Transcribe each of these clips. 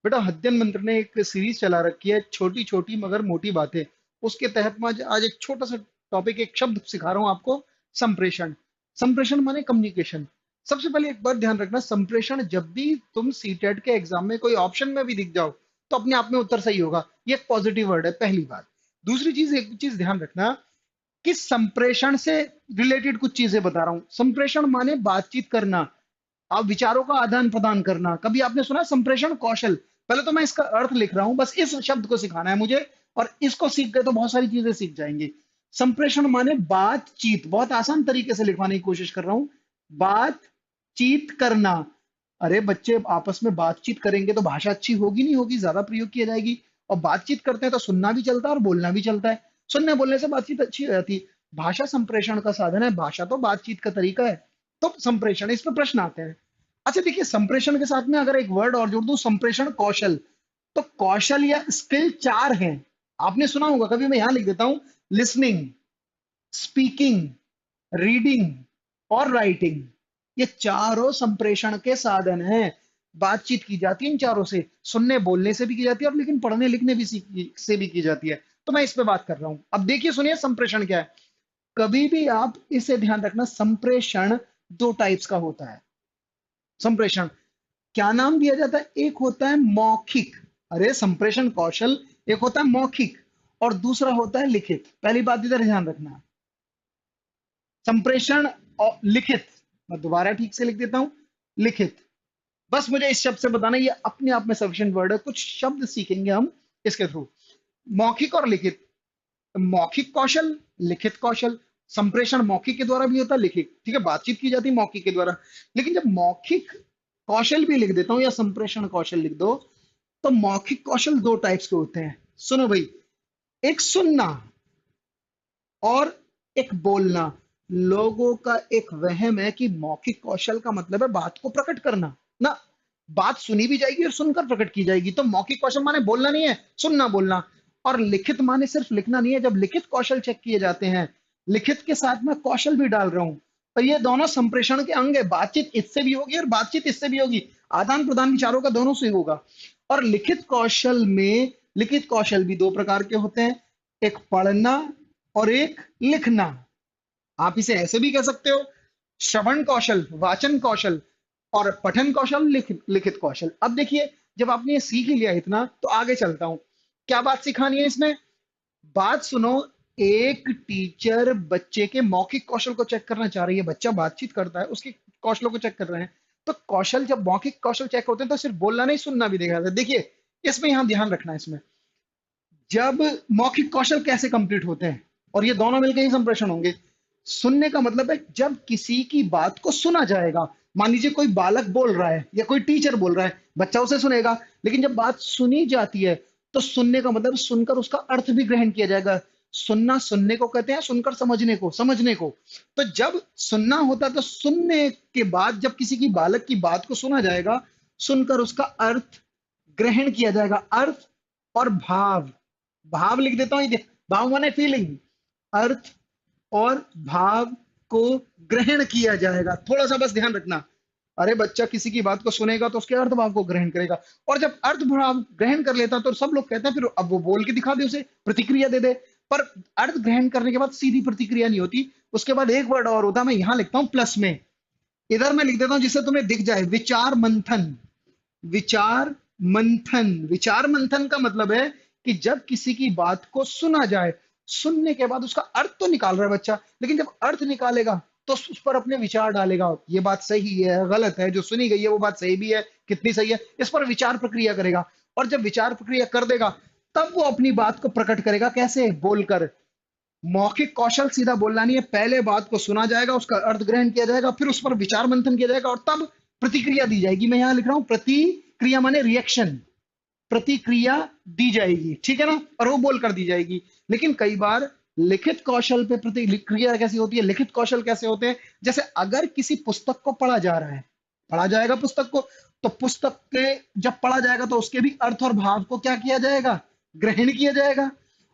बेटा हद्यन मंत्र ने एक सीरीज चला रखी है, छोटी छोटी मगर मोटी बातें। उसके तहत मैं आज एक छोटा सा टॉपिक, एक शब्द सिखा रहा हूँ आपको। संप्रेषण। संप्रेषण माने कम्युनिकेशन। सबसे पहले एक बात ध्यान रखना, संप्रेषण जब भी तुम सीटेट के एग्जाम में कोई ऑप्शन में भी दिख जाओ तो अपने आप में उत्तर सही होगा। ये एक पॉजिटिव वर्ड है, पहली बात। दूसरी चीज, एक चीज ध्यान रखना कि संप्रेषण से रिलेटेड कुछ चीजें बता रहा हूं। संप्रेषण माने बातचीत करना, आप विचारों का आदान प्रदान करना। कभी आपने सुना संप्रेषण कौशल? पहले तो मैं इसका अर्थ लिख रहा हूं, बस इस शब्द को सिखाना है मुझे, और इसको सीख गए तो बहुत सारी चीजें सीख जाएंगे। संप्रेषण माने बातचीत, बहुत आसान तरीके से लिखवाने की कोशिश कर रहा हूं। बातचीत करना। अरे बच्चे आपस में बातचीत करेंगे तो भाषा अच्छी होगी नहीं होगी, ज्यादा प्रयोग की जाएगी। और बातचीत करते हैं तो सुनना भी चलता है और बोलना भी चलता है। सुनने बोलने से बातचीत अच्छी हो जाती है। भाषा संप्रेषण का साधन है, भाषा तो बातचीत का तरीका है। तो संप्रेषण, इस पर प्रश्न आते हैं। अच्छा देखिए, संप्रेषण के साथ में अगर एक वर्ड और जोड़ दूं, संप्रेषण कौशल। तो कौशल या स्किल चार हैं। आपने सुना होगा, कभी मैं यहां लिख देता हूं, लिसनिंग, स्पीकिंग, रीडिंग और राइटिंग। ये चारों संप्रेषण के साधन हैं। बातचीत की जाती है इन चारों से, सुनने बोलने से भी की जाती है, और लेकिन पढ़ने लिखने भी से भी की जाती है। तो मैं इस पे बात कर रहा हूं। अब देखिए सुनिए, संप्रेषण क्या है। कभी भी आप इसे ध्यान रखना, संप्रेषण दो टाइप्स का होता है। संप्रेषण क्या नाम दिया जाता है? एक होता है मौखिक। अरे संप्रेषण कौशल, एक होता है मौखिक और दूसरा होता है लिखित। पहली बात इधर ध्यान रखना, संप्रेषण और लिखित। मैं दोबारा ठीक से लिख देता हूं, लिखित। बस मुझे इस शब्द से बताना, ये अपने आप में सफिशिएंट वर्ड है। कुछ शब्द सीखेंगे हम इसके थ्रू। मौखिक और लिखित। मौखिक कौशल, लिखित कौशल। संप्रेषण मौखिक के द्वारा भी होता है, लिखित, ठीक है, बातचीत की जाती है मौखिक के द्वारा। लेकिन जब मौखिक कौशल भी लिख देता हूं या संप्रेषण कौशल लिख दो, तो मौखिक कौशल दो टाइप्स के होते हैं। सुनो भाई, एक सुनना और एक बोलना। लोगों का एक वहम है कि मौखिक कौशल का मतलब है बात को प्रकट करना। ना, बात सुनी भी जाएगी और सुनकर प्रकट की जाएगी। तो मौखिक कौशल माने बोलना नहीं है, सुनना बोलना। और लिखित माने सिर्फ लिखना नहीं है। जब लिखित कौशल चेक किए जाते हैं, लिखित के साथ में कौशल भी डाल रहा हूं, तो ये दोनों संप्रेषण के अंग है। बातचीत इससे भी होगी और बातचीत इससे भी होगी, आदान प्रदान विचारों का दोनों से होगा। और लिखित कौशल में, लिखित कौशल भी दो प्रकार के होते हैं, एक पढ़ना और एक लिखना। आप इसे ऐसे भी कह सकते हो, श्रवण कौशल, वाचन कौशल, और पठन कौशल, लिखित कौशल। अब देखिए, जब आपने ये सीख ही लिया इतना, तो आगे चलता हूं। क्या बात सिखानी है इसमें? बात सुनो। एक टीचर बच्चे के मौखिक कौशल को चेक करना चाह रही है। बच्चा बातचीत करता है, उसके कौशलों को चेक कर रहे हैं। तो कौशल, जब मौखिक कौशल चेक होते हैं तो सिर्फ बोलना नहीं, सुनना भी देखा जाता है। देखिए, इसमें यहां ध्यान रखना है, इसमें जब मौखिक कौशल कैसे कंप्लीट होते हैं, और ये दोनों मिलकर ही संप्रेषण होंगे। सुनने का मतलब है जब किसी की बात को सुना जाएगा। मान लीजिए कोई बालक बोल रहा है या कोई टीचर बोल रहा है, बच्चा उसे सुनेगा। लेकिन जब बात सुनी जाती है, तो सुनने का मतलब सुनकर उसका अर्थ भी ग्रहण किया जाएगा। सुनना सुनने को कहते हैं, सुनकर समझने को, समझने को। तो जब सुनना होता है, तो सुनने के बाद जब किसी की, बालक की बात को सुना जाएगा, सुनकर उसका अर्थ ग्रहण किया जाएगा। अर्थ और भाव, भाव लिख देता हूं, भाव माने फीलिंग। अर्थ और भाव को ग्रहण किया जाएगा। थोड़ा सा बस ध्यान रखना। अरे बच्चा किसी की बात को सुनेगा तो उसके अर्थ भाव को ग्रहण करेगा, और जब अर्थ भाव ग्रहण कर लेता तो सब लोग कहते हैं फिर अब वो बोल के दिखा दे, उसे प्रतिक्रिया दे दे। पर अर्थ ग्रहण करने के बाद सीधी प्रतिक्रिया नहीं होती, उसके बाद एक वर्ड और होता है। मैं यहां लिखता हूं प्लस में, इधर मैं लिख देता हूं जिससे तुम्हें दिख जाए, विचार मंथन। विचार मंथन। विचार मंथन का मतलब है कि जब किसी की बात को सुना जाए, सुनने के बाद उसका अर्थ तो निकाल रहा है बच्चा, लेकिन जब अर्थ निकालेगा तो उस पर अपने विचार डालेगा। ये बात सही है, गलत है, जो सुनी गई है वो बात सही भी है, कितनी सही है, इस पर विचार प्रक्रिया करेगा। और जब विचार प्रक्रिया कर देगा, तब वो अपनी बात को प्रकट करेगा। कैसे? बोलकर। मौखिक कौशल सीधा बोलना नहीं है, पहले बात को सुना जाएगा, उसका अर्थ ग्रहण किया जाएगा, फिर उस पर विचार मंथन किया जाएगा, और तब प्रतिक्रिया दी जाएगी। मैं यहां लिख रहा हूं प्रतिक्रिया माने रिएक्शन। प्रतिक्रिया दी जाएगी, ठीक है ना, और वो बोलकर दी जाएगी। लेकिन कई बार लिखित कौशल पे प्रतिक्रिया कैसी होती है, लिखित कौशल कैसे होते हैं? जैसे अगर किसी पुस्तक को पढ़ा जा रहा है, पढ़ा जाएगा पुस्तक को, तो पुस्तक के जब पढ़ा जाएगा तो उसके भी अर्थ और भाव को क्या किया जाएगा? ग्रहण किया जाएगा।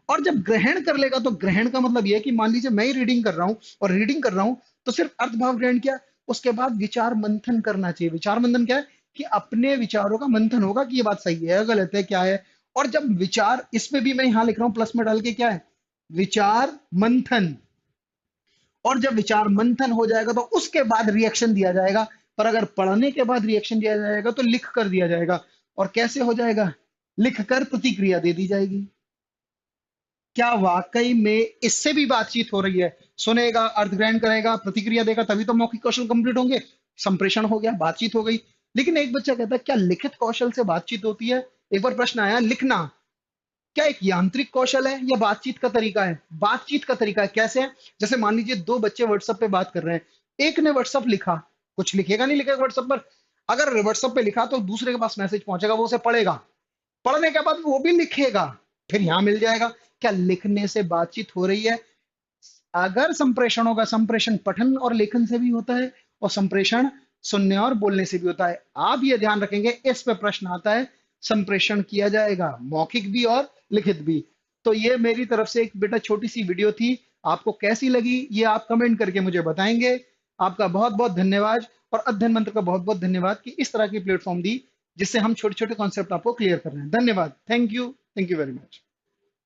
और जब ग्रहण कर लेगा, तो ग्रहण का मतलब यह है कि मान लीजिए मैं ही रीडिंग कर रहा हूं, और रीडिंग कर रहा हूं तो सिर्फ अर्थ भाव ग्रहण किया, उसके बाद विचार मंथन करना चाहिए। विचार मंथन क्या है? कि अपने विचारों का मंथन होगा कि ये बात सही है गलत है क्या है। और जब विचार, इसमें भी मैं यहां लिख रहा हूं प्लस में डाल के, क्या है, विचार मंथन। और जब विचार मंथन हो जाएगा तो उसके बाद रिएक्शन दिया जाएगा। पर अगर पढ़ने के बाद रिएक्शन दिया जाएगा तो लिख कर दिया जाएगा। और कैसे हो जाएगा, लिख कर प्रतिक्रिया दे दी जाएगी। क्या वाकई में इससे भी बातचीत हो रही है? सुनेगा, अर्थ ग्रहण करेगा, प्रतिक्रिया देगा, तभी तो मौखिक कौशल कंप्लीट होंगे। संप्रेषण हो गया, बातचीत हो गई। लेकिन एक बच्चा कहता है क्या लिखित कौशल से बातचीत होती है? एक बार प्रश्न आया, लिखना क्या एक यांत्रिक कौशल है या बातचीत का तरीका है? बातचीत का तरीका है। कैसे है? जैसे मान लीजिए दो बच्चे व्हाट्सएप पे बात कर रहे हैं, एक ने व्हाट्सएप लिखा, कुछ लिखेगा नहीं लिखेगा व्हाट्सएप पर। अगर व्हाट्सएप पे लिखा तो दूसरे के पास मैसेज पहुंचेगा, वो उसे पढ़ेगा, पढ़ने के बाद वो भी लिखेगा, फिर यहां मिल जाएगा। क्या लिखने से बातचीत हो रही है? अगर संप्रेषण होगा, संप्रेषण पठन और लेखन से भी होता है, और संप्रेषण सुनने और बोलने से भी होता है। आप ये ध्यान रखेंगे, इस पे प्रश्न आता है, संप्रेषण किया जाएगा, मौखिक भी और लिखित भी। तो ये मेरी तरफ से एक बेटा छोटी सी वीडियो थी। आपको कैसी लगी ये आप कमेंट करके मुझे बताएंगे। आपका बहुत बहुत धन्यवाद, और अध्ययन मंत्र का बहुत बहुत धन्यवाद कि इस तरह की प्लेटफॉर्म दी जिससे हम छोटे छोटे कॉन्सेप्ट आपको क्लियर कर रहे हैं। धन्यवाद, थैंक यू वेरी मच।